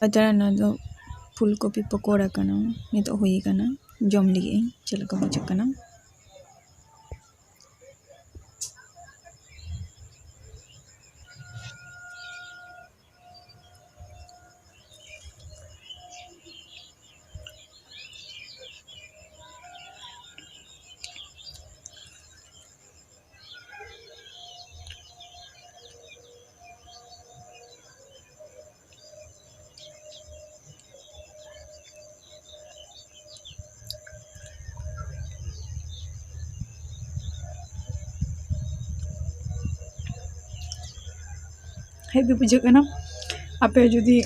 ᱛᱟᱨᱟ ᱱᱚᱣᱟ ᱫᱚ ᱯᱷᱩᱞᱠᱚᱯᱤ ᱯᱚᱠᱚᱲᱟ ᱠᱟᱱᱟ ᱱᱤᱛᱚᱜ ᱦᱩᱭ ᱟᱠᱟᱱᱟ ᱡᱚᱢ ᱞᱟᱹᱜᱤᱫ ᱤᱧ ᱪᱮᱫ ᱞᱮᱠᱟ ᱵᱩᱡᱷᱟᱹᱜ ᱠᱟᱱᱟ हेवी बुझे कना आपे जुदी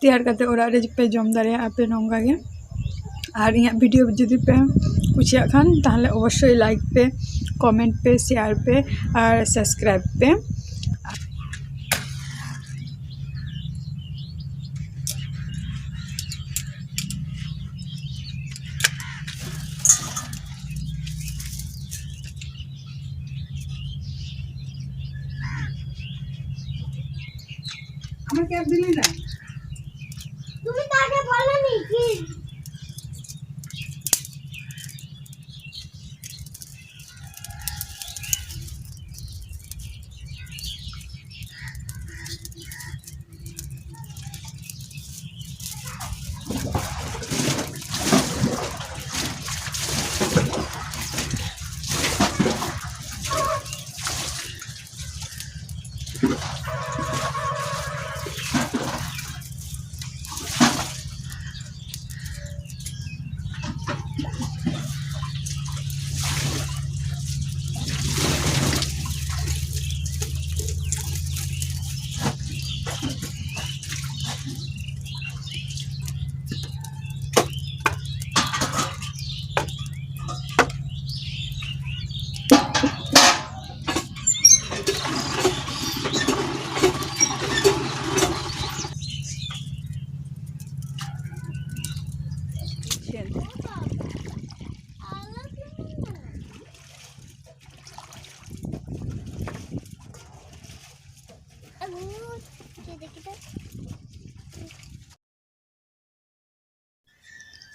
तैयार करते ओरा रे पे जम दारे आपे नोंगा गे और इन वीडियो जुदी पे कुछिया खान ताहले अवश्य लाइक पे कमेंट पे शेयर पे और सब्सक्राइब पे আমার ক্যাপ দিলি না তুমি তাকে বলনি কি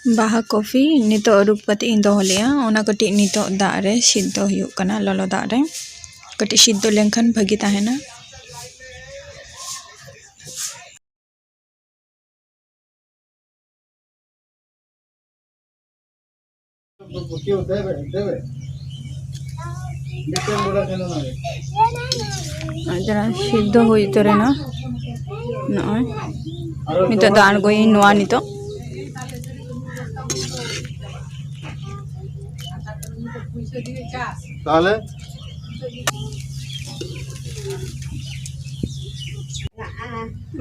बाहा कॉफी नितो अरूप कते इन दोह लिया ओना कटी नितो दाग रे सिद्ध हुयुग कना ललो दाग रे कटी सिद्ध लेनखान भागी ताहेना जरा सिद्ध हुई तरेना नय नितो दान गोई नोआ नितो ताले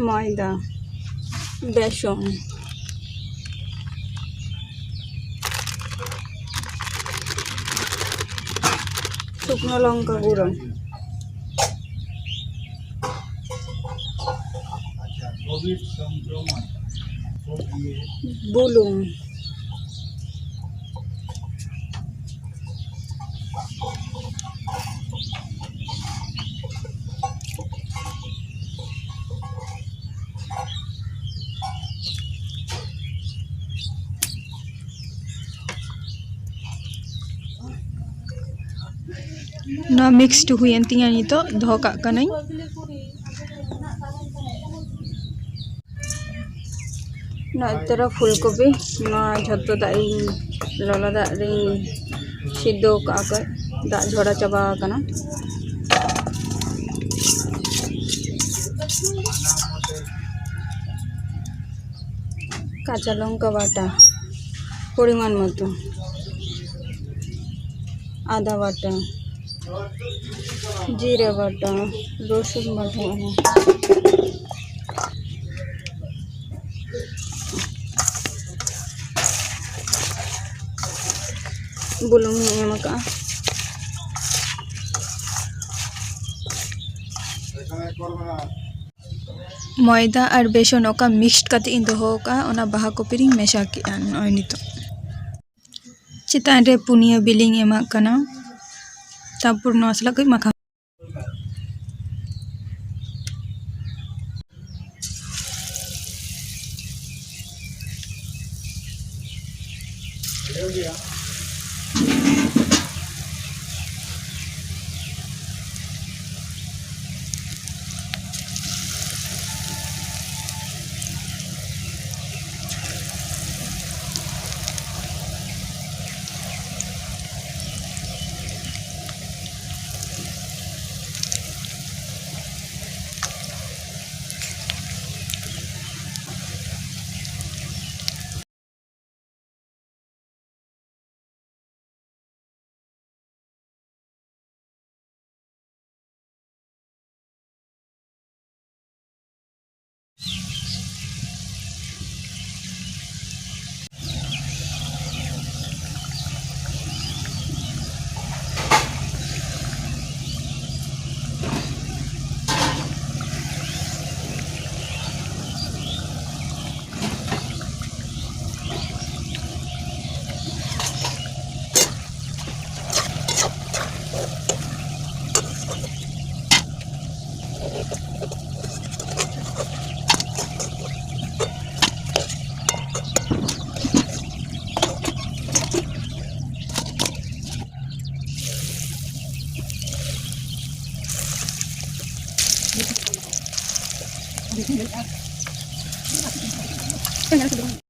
मैदा बेसन शुकनो लंका गुঁড়ো बुलुंग ना मिक्सड हुई तिया नितो दोह काग कनाई ना तरह फुलकोपी ना झत्तो दाग लला दाग रे सिद्धो काग दाग झोड़ा चाबा कना काचा लंका बाटा परिमाण मतो आदा बाटा जीरा बाटा रसुन बाटा बुलुंग एमका मैदा और बेसन ओका मिक्सड करते इन दोहो का ओना बाहा कॉफी रिंग मेशा के नय नितो चितान रे पुनिया बिलिंग एमा कना तापुर नसला कई माखा Kan